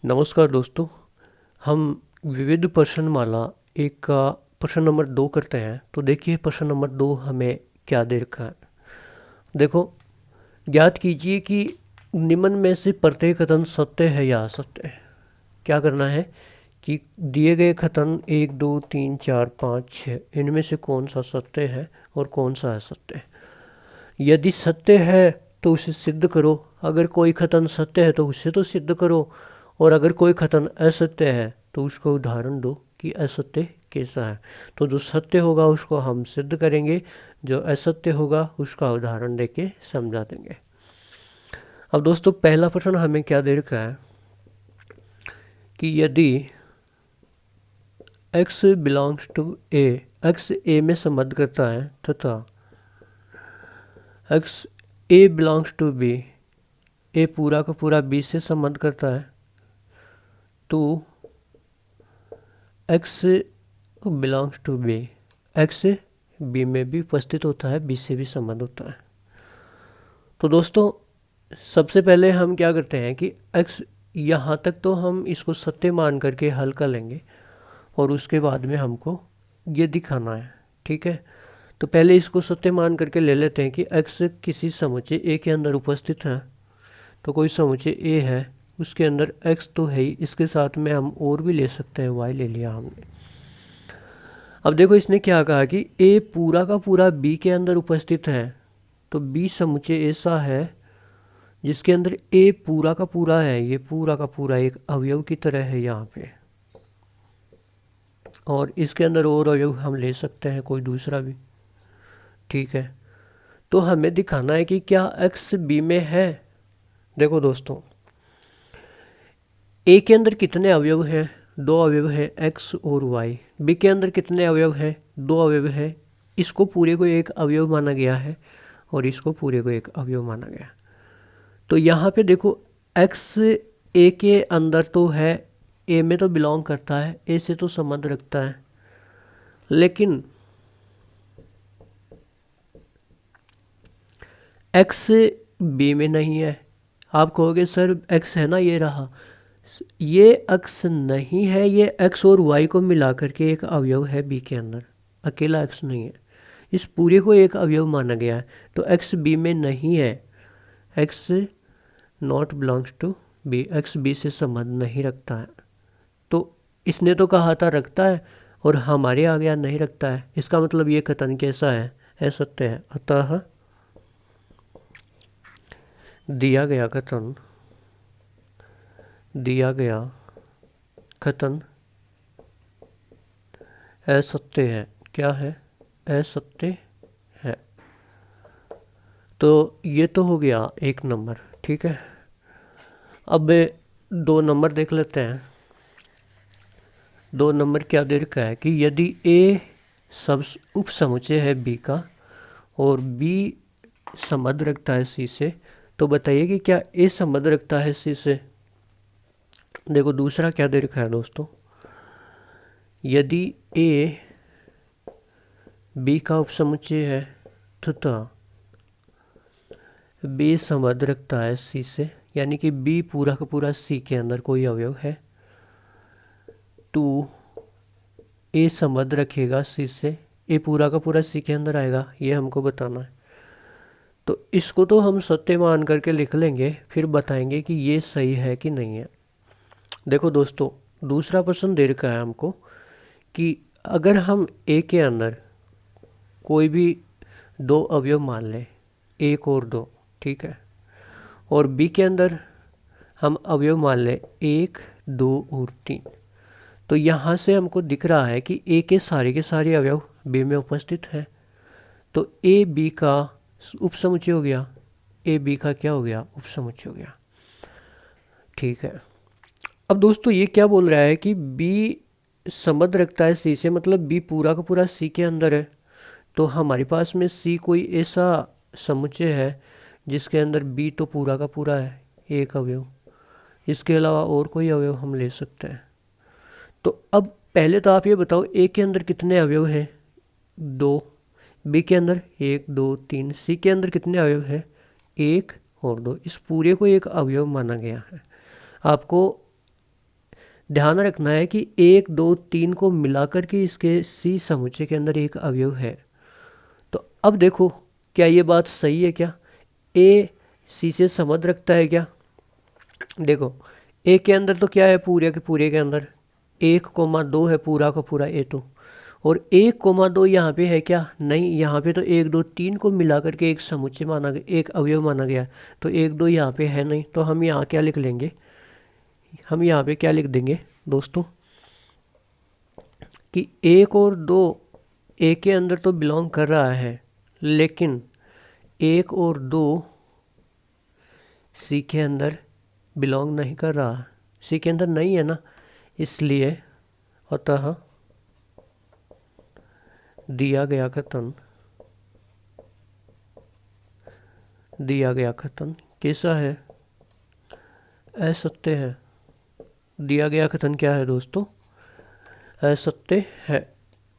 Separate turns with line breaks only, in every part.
नमस्कार दोस्तों। हम विविध प्रश्नमाला एक का प्रश्न नंबर 2 करते हैं। तो देखिए प्रश्न नंबर 2 हमें क्या दे रखा है। देखो, ज्ञात कीजिए कि निम्न में से प्रत्येक कथन सत्य है या असत्य है। क्या करना है कि दिए गए कथन 1 2 3 4 5 6 इनमें से कौन सा सत्य है और कौन सा असत्य है। यदि सत्य है तो उसे सिद्ध करो, अगर कोई कथन सत्य है तो उसे तो सिद्ध करो, और अगर कोई कथन असत्य है तो उसको उदाहरण दो कि असत्य कैसा है। तो जो सत्य होगा उसको हम सिद्ध करेंगे, जो असत्य होगा उसका उदाहरण देके समझा देंगे। अब दोस्तों पहला प्रश्न हमें क्या दे रखा है कि यदि x belongs to a, x a में संबंध करता है तथा x a belongs to b, a पूरा का पूरा b से संबंध करता है, तो x belongs to b, x b में भी उपस्थित होता है, b से भी संबंध होता है। तो दोस्तों सबसे पहले हम क्या करते हैं कि x यहाँ तक तो हम इसको सत्य मान करके हल कर लेंगे और उसके बाद में हमको ये दिखाना है। ठीक है, तो पहले इसको सत्य मान करके ले लेते हैं कि x किसी समुच्चय a के अंदर उपस्थित है। तो कोई समुच्चय a है, उसके अंदर x तो है ही, इसके साथ में हम और भी ले सकते हैं, y ले लिया हमने। अब देखो इसने क्या कहा कि a पूरा का पूरा b के अंदर उपस्थित है, तो b समुच्चय ऐसा है जिसके अंदर a पूरा का पूरा है, ये पूरा का पूरा एक अवयव की तरह है यहाँ पे, और इसके अंदर और अवयव हम ले सकते हैं कोई दूसरा भी। ठीक है, तो हमें दिखाना है कि क्या x b में है। देखो दोस्तों, a के अंदर कितने अवयव हैं, 2 अवयव हैं x और y। b के अंदर कितने अवयव हैं, 2 अवयव हैं। इसको पूरे को एक अवयव माना गया है और इसको पूरे को एक अवयव माना गया। तो यहाँ पे देखो x a के अंदर तो है, a में तो बिलोंग करता है, a से तो संबंध रखता है, लेकिन x b में नहीं है। आप कहोगे सर x है ना, ये रहा, ये x नहीं है, ये x और y को मिला करके एक अवयव है b के अंदर, अकेला x नहीं है। इस पूरे को एक अवयव माना गया है, तो x b में नहीं है। x not belongs to b, x b से संबंध नहीं रखता है। तो इसने तो कहा था रखता है और हमारे आ गया नहीं रखता है, इसका मतलब ये कथन कैसा है, असत्य है। अतः दिया गया कथन असत्य है। क्या है, असत्य है। तो ये तो हो गया 1 नंबर। ठीक है, अब 2 नंबर देख लेते हैं। 2 नंबर क्या दे रखा है कि यदि a सब उप समुच्चय है b का और b संबंध रखता है c से, तो बताइए कि क्या a संबंध रखता है c से। देखो दूसरा क्या दे रखा है दोस्तों, यदि a b का उपसमुच्चय है तथा b संबंध रखता है c से, यानी कि b पूरा का पूरा c के अंदर कोई अवयव है, तो a संबंध रखेगा c से, a पूरा का पूरा c के अंदर आएगा, ये हमको बताना है। तो इसको तो हम सत्य मान करके लिख लेंगे, फिर बताएंगे कि ये सही है कि नहीं है। देखो दोस्तों दूसरा प्रश्न दे रखा है हमको कि अगर हम a के अंदर कोई भी 2 अवयव मान लें, 1 और 2, ठीक है, और b के अंदर हम अवयव मान लें 1 2 और 3, तो यहाँ से हमको दिख रहा है कि a के सारे अवयव b में उपस्थित हैं। तो a b का उपसमुच्चय हो गया, a b का क्या हो गया, उपसमुच्चय हो गया। ठीक है, अब दोस्तों ये क्या बोल रहा है कि b संबंध रखता है c से, मतलब b पूरा का पूरा c के अंदर है। तो हमारे पास में c कोई ऐसा समुच्चय है जिसके अंदर b तो पूरा का पूरा है, एक अवयव, इसके अलावा और कोई अवयव हम ले सकते हैं। तो अब पहले तो आप ये बताओ a के अंदर कितने अवयव हैं, 2, b के अंदर 1 2 3, c के अंदर कितने अवयव हैं, 1 और 2। इस पूरे को एक अवयव माना गया है। आपको ध्यान रखना है कि 1 2 3 को मिलाकर के इसके सी समुच्चय के अंदर एक अवयव है। तो अब देखो क्या ये बात सही है क्या? ए सी से संबंध रखता है क्या? देखो ए के अंदर तो क्या है, पूरे के पूरे के अंदर 1,2 है पूरा का पूरा ए तो, और 1,2 यहाँ पे है क्या? नहीं, यहाँ पे तो 1 2 3 को मिला करके एक समुच्चय माना गया, एक अवयव माना गया। तो 1 2 यहाँ पे है नहीं, तो हम यहाँ क्या लिख लेंगे? हम यहाँ पे क्या लिख देंगे दोस्तों कि 1 और 2 ए के अंदर तो बिलोंग कर रहा है, लेकिन 1 और 2 सी के अंदर बिलोंग नहीं कर रहा, सी के अंदर नहीं है ना, इसलिए अतः दिया गया कथन कैसा है? असत्य है। दिया गया कथन क्या है दोस्तों? असत्य है।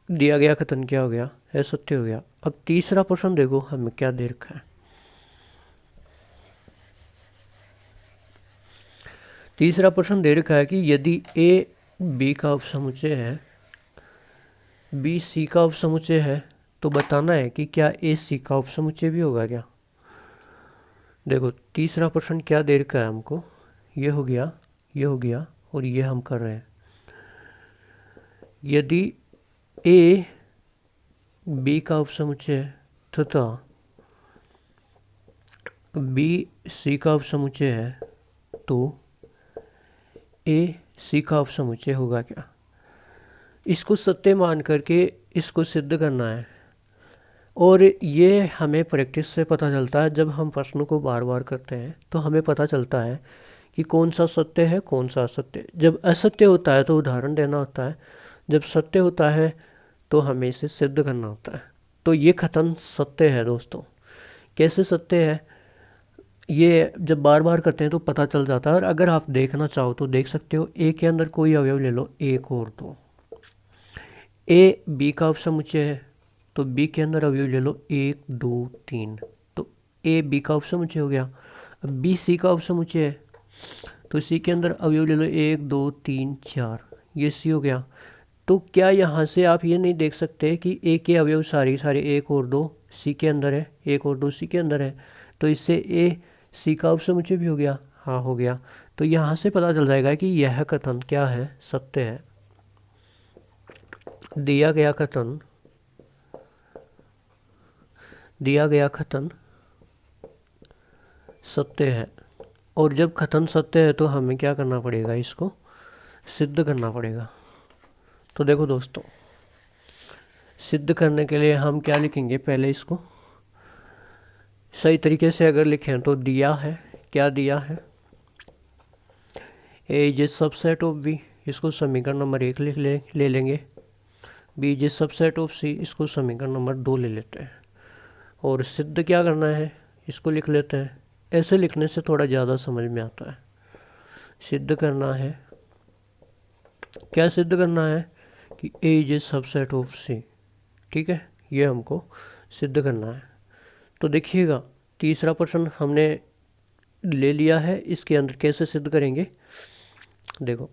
दिया गया कथन क्या हो गया? असत्य हो गया। अब तीसरा प्रश्न देखो हमें क्या दे रखा है। तीसरा प्रश्न दे रखा है कि यदि ए बी का उपसमुच्चय है, बी सी का उपसमुच्चय है, तो बताना है कि क्या ए सी का उपसमुच्चय भी होगा क्या? देखो तीसरा प्रश्न क्या दे रखा है हमको, ये हो गया, ये हो गया, और ये हम कर रहे हैं। यदि ए बी का उपसमुच्चय तथा बी सी का उपसमुच्चय है, तो ए सी का उपसमुच्चय होगा क्या? इसको सत्य मान करके इसको सिद्ध करना है, और ये हमें प्रैक्टिस से पता चलता है। जब हम प्रश्न को बार बार करते हैं तो हमें पता चलता है कि कौन सा सत्य है, कौन सा असत्य। जब असत्य होता है तो उदाहरण देना होता है, जब सत्य होता है तो हमें इसे सिद्ध करना होता है। तो ये कथन सत्य है दोस्तों। कैसे सत्य है? ये जब बार बार करते हैं तो पता चल जाता है। और अगर आप देखना चाहो तो देख सकते हो, ए के अंदर कोई अवयव ले लो, 1 और 2। ए बी का उपसमुच्चय है, तो बी के अंदर अवयव ले लो 1 2 3, तो ए बी का उपसमुच्चय हो गया। अब बी सी का उपसमुच्चय है, तो सी के अंदर अवयव ले लो 1 2 3 4, ये सी हो गया। तो क्या यहाँ से आप ये नहीं देख सकते कि ए के अवयव सारे 1 और 2 सी के अंदर है, 1 और 2 सी के अंदर है, तो इससे ए सी का उपसमुच्चय भी हो गया? हाँ हो गया। तो यहाँ से पता चल जाएगा कि यह कथन क्या है? सत्य है। दिया गया कथन सत्य है। और जब कथन सत्य है तो हमें क्या करना पड़ेगा? इसको सिद्ध करना पड़ेगा। तो देखो दोस्तों, सिद्ध करने के लिए हम क्या लिखेंगे? पहले इसको सही तरीके से अगर लिखें तो दिया है, क्या दिया है? ए इज सबसेट ऑफ बी, इसको समीकरण नंबर 1 ले लेंगे। बी इज सबसेट ऑफ सी, इसको समीकरण नंबर 2 ले लेते हैं। और सिद्ध क्या करना है? इसको लिख लेते हैं। ऐसे लिखने से थोड़ा ज़्यादा समझ में आता है। सिद्ध करना है, क्या सिद्ध करना है? कि ए इज सबसेट ऑफ सी। ठीक है, ये हमको सिद्ध करना है। तो देखिएगा तीसरा प्रश्न हमने ले लिया है, इसके अंदर कैसे सिद्ध करेंगे? देखो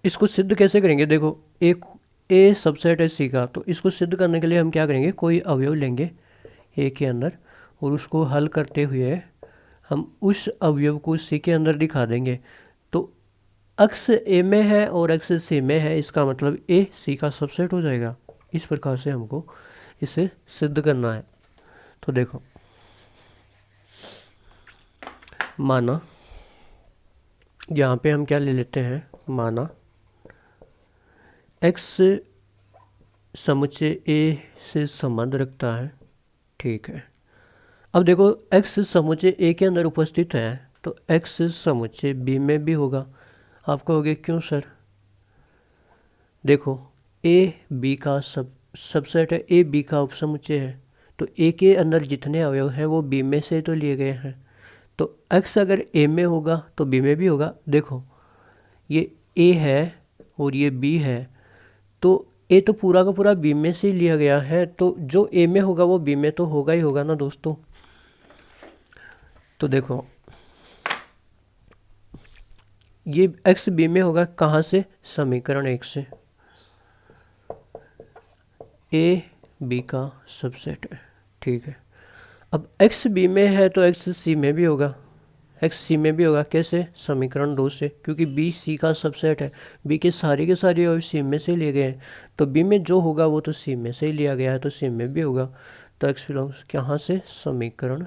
इसको सिद्ध कैसे करेंगे? देखो एक ए सबसेट है सी का, तो इसको सिद्ध करने के लिए हम क्या करेंगे? कोई अवयव लेंगे ए के अंदर और उसको हल करते हुए हम उस अवयव को सी के अंदर दिखा देंगे। तो अक्स ए में है और अक्स सी में है, इसका मतलब ए सी का सबसेट हो जाएगा। इस प्रकार से हमको इसे सिद्ध करना है। तो देखो माना, यहाँ पे हम क्या ले लेते हैं? माना एक्स समुच्चय ए से संबंध रखता है। ठीक है, अब देखो एक्स समुच्चय ए के अंदर उपस्थित है, तो एक्स समुच्चय बी में भी होगा। आप कहोगे क्यों सर? देखो ए बी का सबसेट है, ए बी का उपसमुच्चय है, तो ए के अंदर जितने अवयव हैं वो बी में से तो लिए गए हैं। तो एक्स अगर ए में होगा तो बी में भी होगा। देखो ये ए है और ये बी है, तो ए तो पूरा का पूरा बी में से लिया गया है, तो जो ए में होगा वो बी में तो होगा ही होगा ना दोस्तों। तो देखो ये एक्स बी में होगा कहाँ से, समीकरण 1 से। ए बी का सबसेट है, ठीक है। अब एक्स बी में है तो एक्स सी में भी होगा, एक्स सी में भी होगा, कैसे, समीकरण 2 से, क्योंकि बी सी का सबसेट है। बी के सारे और सी में से लिए गए हैं, तो बी में जो होगा वो तो सी में से ही लिया गया है, तो सी में भी होगा। तो एक्स बिलोंग्स कहाँ से, समीकरण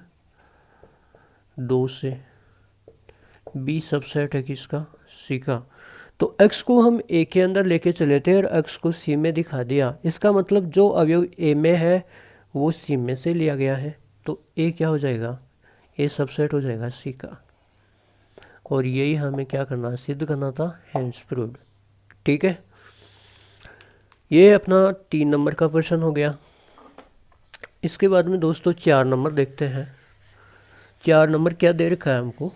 2 से। बी सबसेट है किसका, सी का। तो x को हम a के अंदर लेके चले थे और x को c में दिखा दिया। इसका मतलब जो अवयव a में है वो c में से लिया गया है, तो a क्या हो जाएगा, a सबसेट हो जाएगा c का। और यही हमें क्या करना, सिद्ध करना था, हेंस प्रूव्ड। ठीक है, ये अपना 3 नंबर का क्वेश्चन हो गया। इसके बाद में दोस्तों 4 नंबर देखते हैं। 4 नंबर क्या दे रखा है हमको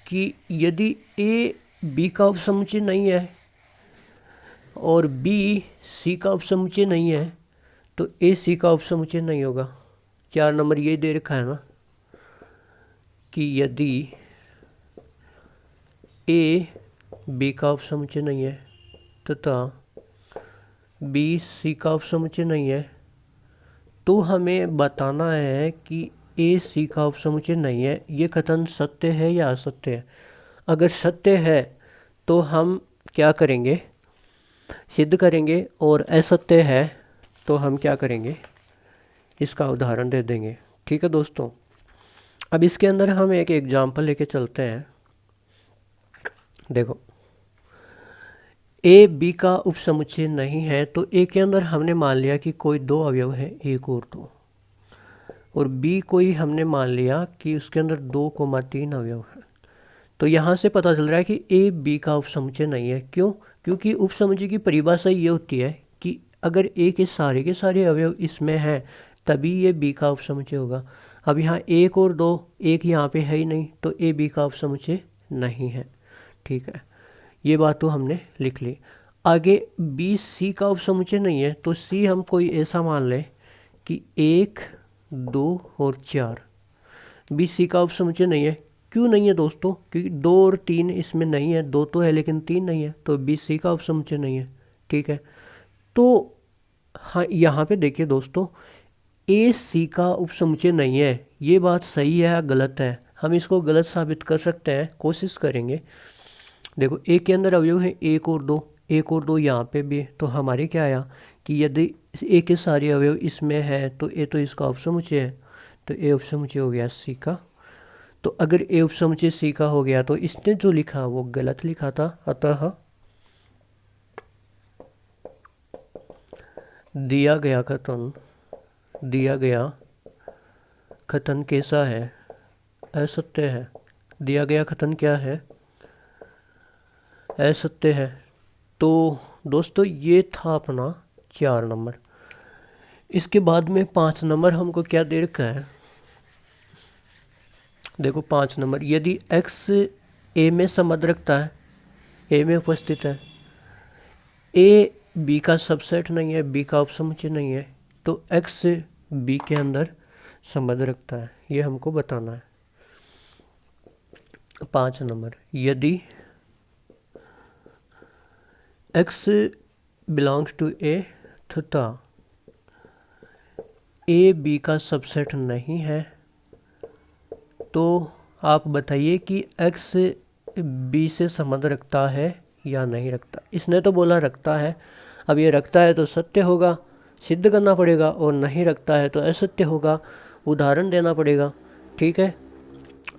कि यदि a b का उपसमुच्चय नहीं है और b c का उपसमुच्चय नहीं है तो a c का उपसमुच्चय नहीं होगा। 4 नंबर ये दे रखा है ना कि यदि a b का उपसमुच्चय नहीं है तथा b c का उपसमुच्चय नहीं है, तो हमें बताना है कि a c का उपसमुच्चय नहीं है। ये कथन सत्य है या असत्य है। अगर सत्य है तो हम क्या करेंगे, सिद्ध करेंगे, और असत्य है तो हम क्या करेंगे, इसका उदाहरण दे देंगे। ठीक है दोस्तों, अब इसके अंदर हम एक एग्जाम्पल लेके चलते हैं। देखो, ए बी का उपसमुच्चय नहीं है, तो ए के अंदर हमने मान लिया कि कोई 2 अवयव है, 1 और 2, और बी कोई हमने मान लिया कि उसके अंदर 2,3 अवयव है। तो यहाँ से पता चल रहा है कि ए बी का उपसमुच्चय नहीं है। क्यों, क्योंकि उपसमुच्चय की परिभाषा ये होती है कि अगर ए के सारे अवयव इसमें हैं तभी ये बी का उपसमुच्चय होगा। अब यहाँ 1 और 2, एक यहाँ पे है ही नहीं, तो ए बी का उपसमुच्चय नहीं है। ठीक है, ये बात तो हमने लिख ली। आगे बी सी का उपसमुच्चय नहीं है, तो सी हम कोई ऐसा मान लें कि 1, 2 और 4 बी सी का उपसमुच्चय नहीं है। क्यों नहीं है दोस्तों, क्योंकि 2 और 3 इसमें नहीं है, 2 तो है लेकिन 3 नहीं है, तो बी सी का उपसमुच्चय नहीं है। ठीक है, तो हाँ, यहाँ पे देखिए दोस्तों, ए सी का उपसमुच्चय नहीं है, ये बात सही है या गलत है, हम इसको गलत साबित कर सकते हैं, कोशिश करेंगे। देखो, ए के अंदर अवयव है 1 और 2, 1 और 2 यहाँ पे भी है, तो हमारे क्या आया कि यदि ए के सारे अवयव इसमें है तो ए तो इसका उपसमुच्चय है, तो ए उपसमुच्चय हो गया सी का। तो अगर ए उपसमुच्चय सी का हो गया तो इसने जो लिखा वो गलत लिखा था, अतः दिया गया कथन कैसा है, असत्य है। दिया गया कथन क्या है, असत्य है। तो दोस्तों ये था अपना 4 नंबर। इसके बाद में 5 नंबर हमको क्या दे रखा है, देखो 5 नंबर, यदि x ए में संबंध रखता है, ए में उपस्थित है, ए बी का सबसेट नहीं है, बी का उपसमुच्चय नहीं है, तो x बी के अंदर संबंध रखता है, ये हमको बताना है। 5 नंबर, यदि x बिलोंग्स टू ए तथा ए बी का सबसेट नहीं है, तो आप बताइए कि x बी से संबंध रखता है या नहीं रखता। इसने तो बोला रखता है, अब ये रखता है तो सत्य होगा, सिद्ध करना पड़ेगा, और नहीं रखता है तो असत्य होगा, उदाहरण देना पड़ेगा। ठीक है,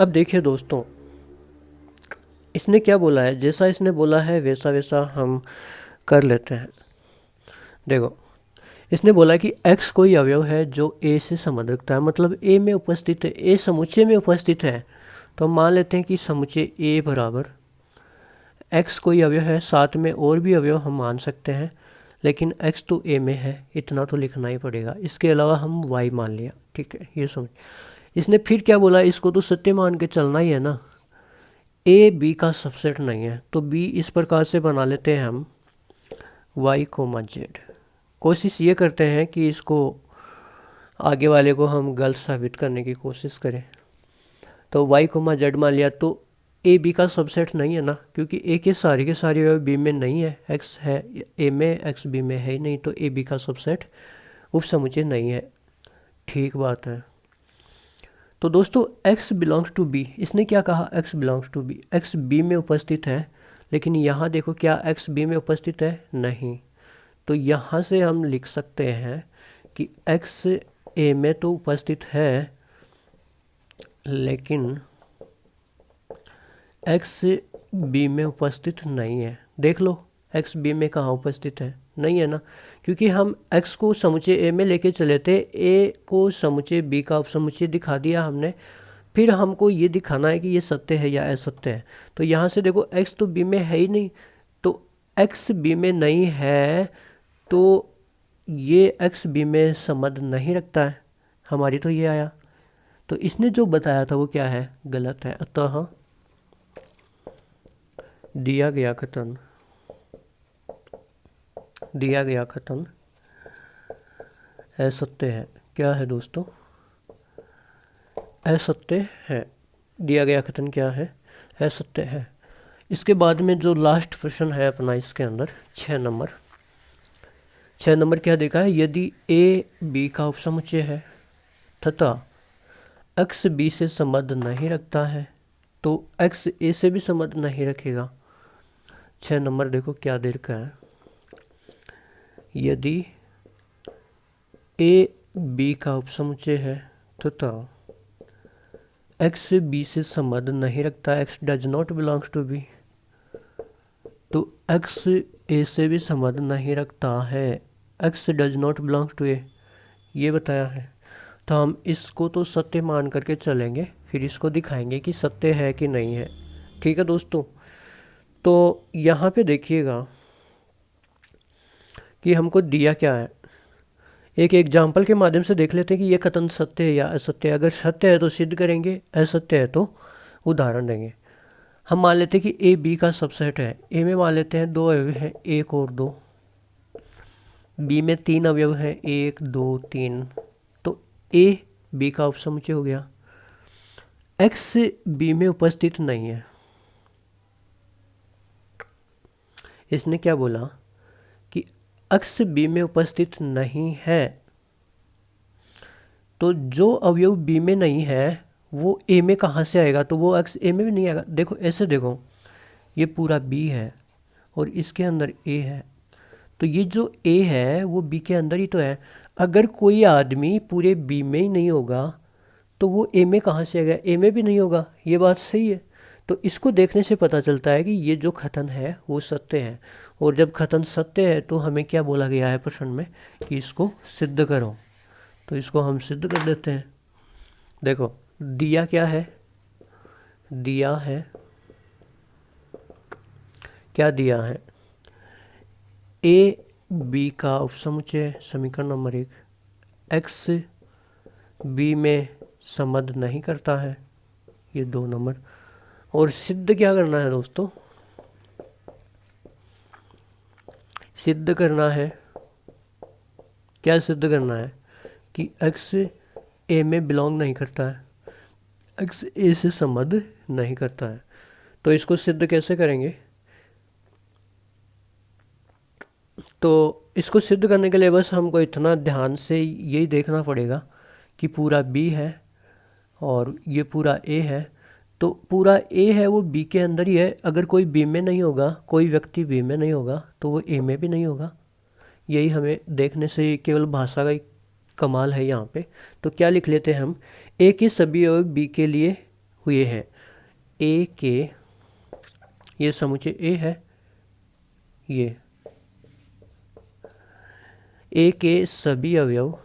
अब देखिए दोस्तों, इसने क्या बोला है, जैसा इसने बोला है वैसा वैसा हम कर लेते हैं। देखो, इसने बोला कि x कोई अवयव है जो a से संबंध रखता है, मतलब a में उपस्थित है, a समुच्चय में उपस्थित है, तो हम मान लेते हैं कि समुच्चय a बराबर x कोई अवयव है, साथ में और भी अवयव हम मान सकते हैं, लेकिन x तो a में है, इतना तो लिखना ही पड़ेगा। इसके अलावा हम y मान लिया। ठीक है, ये समझ। इसने फिर क्या बोला, इसको तो सत्य मान के चलना ही है ना, a b का सबसेट नहीं है, तो b इस प्रकार से बना लेते हैं हम y, z। कोशिश ये करते हैं कि इसको आगे वाले को हम गलत साबित करने की कोशिश करें। तो y, z मान लिया, तो ए बी का सबसेट नहीं है ना, क्योंकि ए के सारे अवयव बी में नहीं है, एक्स है ए में, एक्स बी में है ही नहीं, तो ए बी का सबसेट उपसमुच्चय नहीं है। ठीक बात है। तो दोस्तों x बिलोंग्स टू बी, इसने क्या कहा, x belongs to B, x B में उपस्थित है, लेकिन यहाँ देखो क्या x बी में उपस्थित है, नहीं। तो यहाँ से हम लिख सकते हैं कि x ए में तो उपस्थित है, लेकिन x बी में उपस्थित नहीं है। देख लो x बी में कहाँ उपस्थित है, नहीं है ना, क्योंकि हम x को समुच्चय ए में लेके चले थे, a को समुच्चय b का उपसमुच्चय दिखा दिया हमने, फिर हमको ये दिखाना है कि ये सत्य है या असत्य है। तो यहाँ से देखो x तो b में है ही नहीं, तो x b में नहीं है, तो ये x b में संबंध नहीं रखता है, हमारी तो ये आया। तो इसने जो बताया था वो क्या है, गलत है। अतः दिया गया कथन असत्य है। क्या है दोस्तों, असत्य है। दिया गया कथन क्या है, असत्य है। इसके बाद में जो लास्ट प्रश्न है अपना इसके अंदर 6 नंबर क्या देखा है, यदि ए बी का उपसमुच्चय है तथा एक्स बी से संबंध नहीं रखता है तो एक्स ए से भी संबंध नहीं रखेगा। 6 नंबर देखो क्या दे रखा है, यदि ए बी का उपसमुच्चय है तथा एक्स बी से संबंध नहीं रखता, x does not belongs to B, तो एक्स ए से भी संबंध नहीं रखता है, x does not belongs to A, ये बताया है। तो हम इसको तो सत्य मान करके चलेंगे, फिर इसको दिखाएंगे कि सत्य है कि नहीं है। ठीक है दोस्तों, तो यहाँ पे देखिएगा कि हमको दिया क्या है, एक एग्जाम्पल के माध्यम से देख लेते हैं कि ये कथन सत्य है या असत्य है। अगर सत्य है तो सिद्ध करेंगे, असत्य है तो उदाहरण देंगे। हम मान लेते हैं कि ए बी का सबसेट है, ए में मान लेते हैं 2 अवयव हैं 1 और 2, बी में 3 अवयव हैं 1 2 3, तो ए बी का उपसमुच्चय हो गया। एक्स बी में उपस्थित नहीं है, इसने क्या बोला कि एक्स बी में उपस्थित नहीं है, तो जो अवयव बी में नहीं है वो ए में कहाँ से आएगा, तो वो एक्स ए में भी नहीं आएगा। देखो ऐसे देखो, ये पूरा बी है और इसके अंदर ए है, तो ये जो ए है वो बी के अंदर ही तो है। अगर कोई आदमी पूरे बी में ही नहीं होगा तो वो ए में कहाँ से आएगा, ए में भी नहीं होगा। ये बात सही है। तो इसको देखने से पता चलता है कि ये जो कथन है वो सत्य है, और जब कथन सत्य है तो हमें क्या बोला गया है प्रश्न में कि इसको सिद्ध करो। तो इसको हम सिद्ध कर देते हैं। देखो दिया क्या है, दिया है, क्या दिया है, ए बी का उपसमुच्चय समीकरण नंबर 1, एक्स बी में संबंध नहीं करता है, ये 2 नंबर। और सिद्ध क्या करना है दोस्तों, सिद्ध करना है, क्या सिद्ध करना है कि एक्स ए में बिलोंग नहीं करता है, एक्स ए से संबंध नहीं करता है। तो इसको सिद्ध कैसे करेंगे, तो इसको सिद्ध करने के लिए बस हमको इतना ध्यान से यही देखना पड़ेगा कि पूरा बी है और ये पूरा ए है, तो पूरा ए है वो बी के अंदर ही है। अगर कोई बी में नहीं होगा, कोई व्यक्ति बी में नहीं होगा, तो वो ए में भी नहीं होगा। यही हमें देखने से केवल भाषा का ही कमाल है यहाँ पे। तो क्या लिख लेते हैं हम, ए के सभी अवयव बी के लिए हुए हैं, ए के, ये समुच्चय ए है, ये ए के सभी अवयव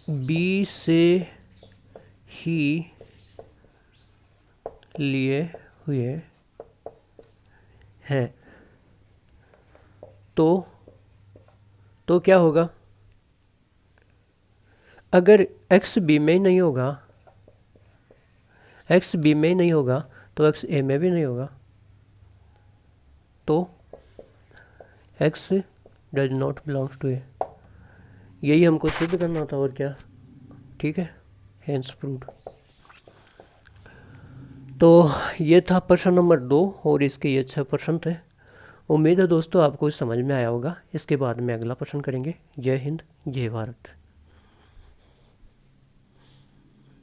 बी से ही लिए हुए हैं। तो क्या होगा, अगर x b में ही नहीं होगा, x b में ही नहीं होगा तो x a में भी नहीं होगा, तो x does not belongs to A. यही हमको सिद्ध करना था, और क्या। ठीक है। Hence proved. तो ये था प्रश्न नंबर 2 और इसके ये 6 प्रश्न थे। उम्मीद है दोस्तों आपको समझ में आया होगा। इसके बाद में अगला प्रश्न करेंगे। जय हिंद, जय भारत।